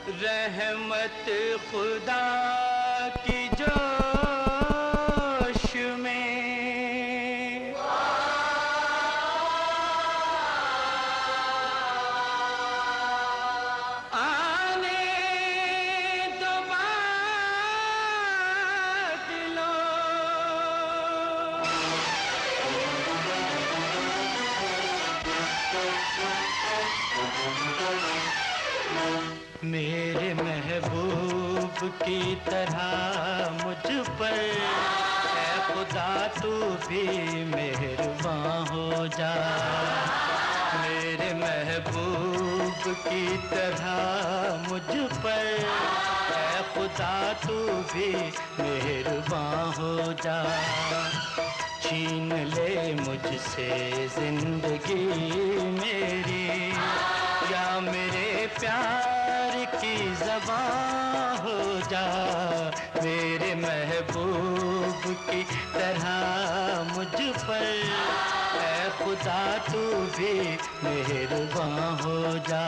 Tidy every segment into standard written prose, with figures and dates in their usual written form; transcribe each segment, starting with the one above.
रहमत खुदा की जोश में आने दो बादलों, मेरे महबूब की तरह मुझ पर ऐ खुदा तू भी मेहरबान हो जा। मेरे महबूब की तरह मुझ पर ऐ खुदा तू भी मेहरबान हो जा। छीन ले मुझसे जिंदगी मेरी, या मेरे प्यार की ज़बान हो जा। मेरे महबूब की तरह मुझ पर ऐ खुदा तू भी मेहरबान हो जा।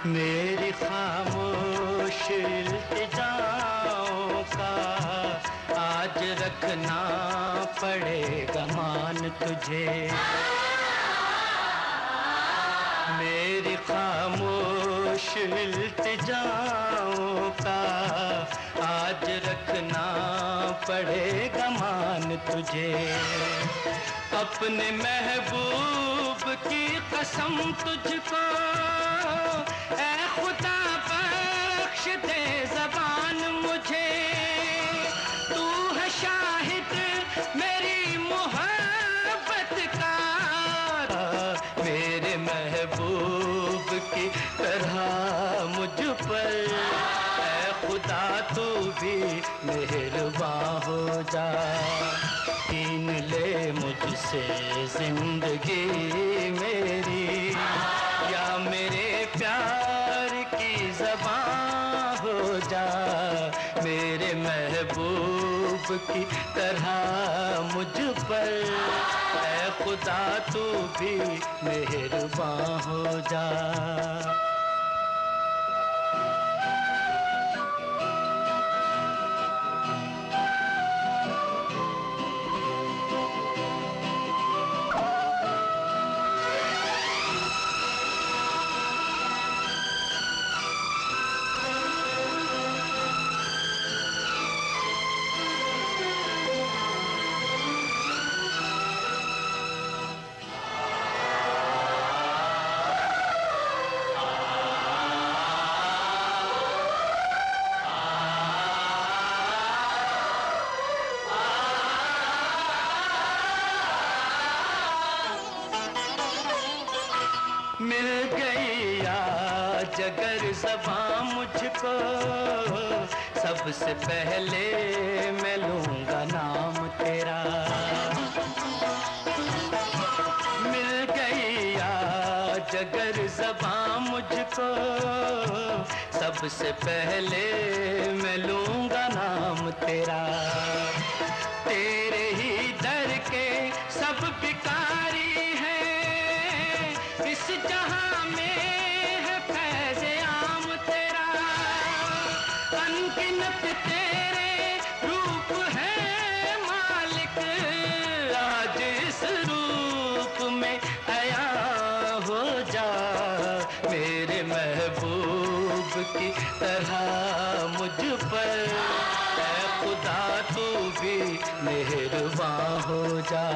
मेरी खामोश इल्तिजाओं का आज रखना पड़ेगा मान तुझे। मेरी खामोश इल्तिजाओं का आज रखना पड़ेगा मान तुझे। अपने महबूब की कसम तुझको ऐ खुदा बख्श दे ज़बान मुझे। तू है शाहिद मेरी मोहब्बत का, मेरे महबूब की तरह मुझ पर ऐ खुदा तू भी मेहरबान हो जा। छीन ले मुझसे जिंदगी मेरी, या मेरे प्यार की ज़बान हो जा। मेरे महबूब की तरह मुझ पर ऐ खुदा तू भी मेहरबान हो जा। मिल गई आज अगर ज़बां मुझको, सबसे पहले मैं लूँगा नाम तेरा। मिल गई आज अगर ज़बां मुझको, सबसे पहले मैं लूँगा नाम तेरा। तेरे ही दर के सब भिखारी हैं, इस जहां में है फैज़े आम तेरा। अनगिनत तेरे रूप है मालिक, आज इस रूप में आया हो जा। मेरे महबूब की तरह मुझ पर ऐ खुदा तू भी मेहरबान हो जा।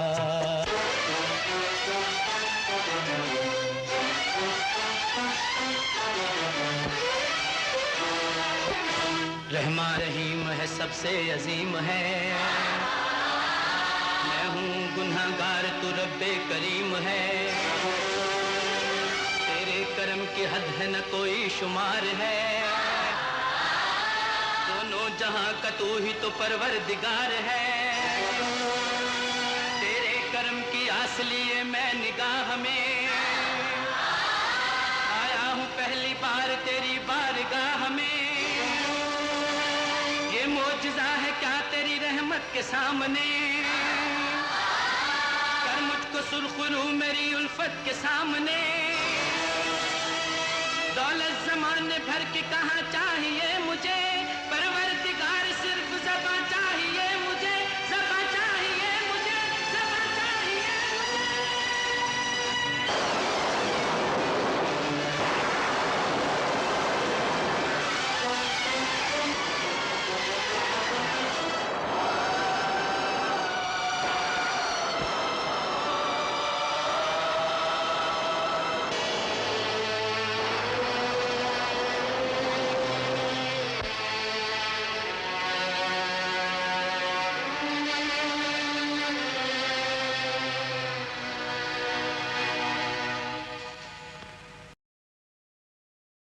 रहमा रहीम है सबसे अजीम है, मैं हूँ गुनहगार तू रब्बे करीम है। तेरे करम की हद है न कोई शुमार है, दोनों जहां का तू ही तो परवरदिगार है। तेरे करम की आस लिए मैं निगाह में आया हूं पहली बार तेरी बारगाह में। ये मौजज़ा है क्या तेरी रहमत के सामने, कर मुझको सुरखरू मेरी उल्फत के सामने। दौलत ज़माने भर की कहाँ चाहिए मुझे,